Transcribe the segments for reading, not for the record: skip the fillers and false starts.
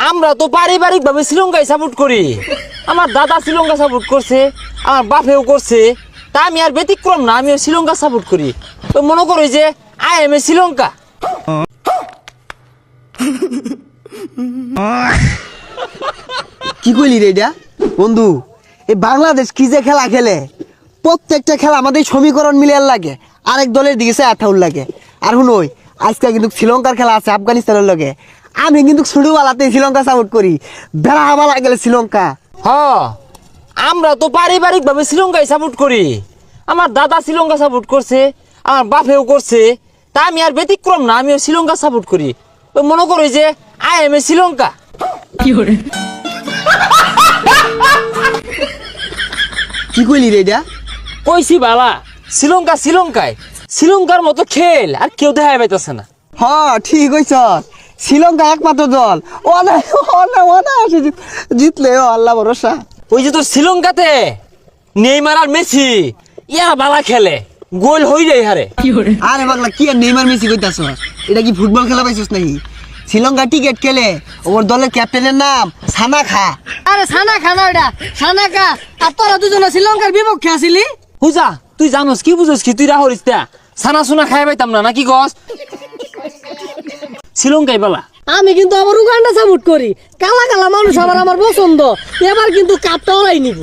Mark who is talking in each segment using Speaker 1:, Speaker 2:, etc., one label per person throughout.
Speaker 1: আমরা তো পারিবারিক ভাবে শ্রীলঙ্কায় সাপোর্ট করি। আমার দাদা শ্রীলঙ্কা সাপোর্ট করছে, আমার বাপেও করছে, তা আমি আর ব্যতিক্রম না, আমিও শ্রীলঙ্কা সাপোর্ট করি। তো মনে করি যে আই এম এ শ্রীলঙ্কা।
Speaker 2: কি কইলি রে এটা বন্ধু? এই বাংলাদেশ কি যে খেলা খেলে, প্রত্যেকটা খেলা আমাদের সমীকরণ মিলিয়ে লাগে, আরেক দলের দিকে সে আঠাউল লাগে। আর শুনোই আজকে কিন্তু শ্রীলঙ্কার খেলা আছে আফগানিস্তানের লগে, আমি কিন্তু ছোটবেলাতে শ্রীলঙ্কা সাপোর্ট করি, বেড়া হামালা গেলে শ্রীলঙ্কা।
Speaker 1: হ, আমরা তো পারিবারিক ভাবে শ্রীলঙ্কায় সাপোর্ট করি। আমার দাদা শ্রীলঙ্কা সাপোর্ট করছে, আমার বাপেও করছে, তা আমি আর ব্যতিক্রম না, আমিও শ্রীলঙ্কা সাপোর্ট করি। তো মনে করি যে আই এম এ শ্রীলঙ্কা।
Speaker 2: কি কইলি রে এটা?
Speaker 1: কইছি বালা, শ্রীলঙ্কা শ্রীলঙ্কায়, শ্রীলঙ্কার মতো খেল আর কেউ দেখা পাইতেছে না।
Speaker 2: হ ঠিক হইছ, শ্রীলঙ্কা একমাত্র দল অনায়াসে জিতলে ও আল্লাহ ভরসা।
Speaker 1: ওই যে তোর শ্রীলঙ্কাতে নেইমার আর মেসি ইয়া বালা খেলে, গোল হই যায় হারে।
Speaker 2: আরে পাগলা কি আর নেইমার মেসি কইতাছ? এটা কি ফুটবল খেলা পাইছিস নাকি? শ্রীলঙ্কা টিকেট খেলে ওর দলের ক্যাপ্টেনের নাম সানা খা।
Speaker 3: আরে সানা খানা ওটা সানা খা। আর তোরা দুজনে শ্রীলঙ্কার বিপক্ষে আসিলি।
Speaker 1: হুজা তুই জানোস কি বুঝোস কি? তুই রাহরিস তা সানা সুনা খাই পাইতাম না নাকি গস? শ্রীলঙ্কাই বালা।
Speaker 3: আমি কিন্তু আবার উগান্ডা সাপোর্ট করি, কালা কালা মানুষ আবার আমার পছন্দ। এবার কিন্তু কাপটা ওরাই নিব।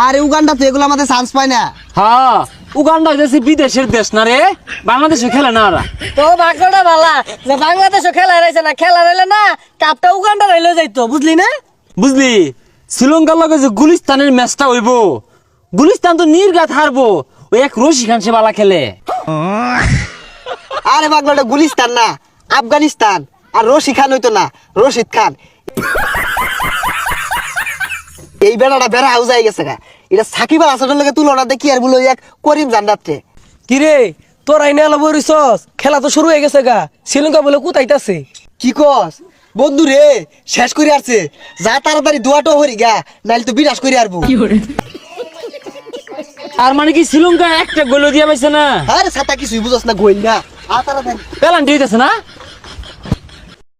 Speaker 2: আরে উগান্ডা তো এগুলো আমাদের চান্স পায় না।
Speaker 1: হ্যাঁ, উগান্ডা হইতেছে বিদেশের দেশ না রে, বাংলাদেশে খেলে না ওরা।
Speaker 3: তো ভাগ্যটা ভালা যে বাংলাদেশও খেলা রয়েছে না, খেলা রইলে না কাপটা উগান্ডা রইলে যাইতো, বুঝলি না?
Speaker 1: বুঝলি, শ্রীলঙ্কার লগে যে গুলিস্তানের ম্যাচটা হইব, গুলিস্তান তো নির্ঘাত হারবো। ওই এক রশি খান সে বালা খেলে।
Speaker 2: আরে পাগলাটা গুলিস্তান না, আফগানিস্তান। আর রশিদ খান হইতো না, রশিদ খান। এই বেড়াটা বেড়া হাউস হয়ে গেছে গা। এটা সাকিব আল হাসানের লগে তুলনা দেখি আর বলো এক করিম জান্নাতে।
Speaker 4: কিরে তোর আইনে আলো বরিছস, খেলা তো শুরু হয়ে গেছে গা। শ্রীলঙ্কা বলে কোথাইতাছে?
Speaker 2: কি কস বন্ধু রে? শেষ করে আসছে, যা তাড়াতাড়ি দোয়াটো হরি গা, নাইলে তো বিনাশ করে আরবো।
Speaker 1: আর মানে কি শ্রীলঙ্কা একটা গোল দিয়া পাইছে না?
Speaker 2: আরে ছাতা কিছুই বুঝস না, গইল না। আর তাড়াতাড়ি
Speaker 1: পেলান্টি হইতেছে না।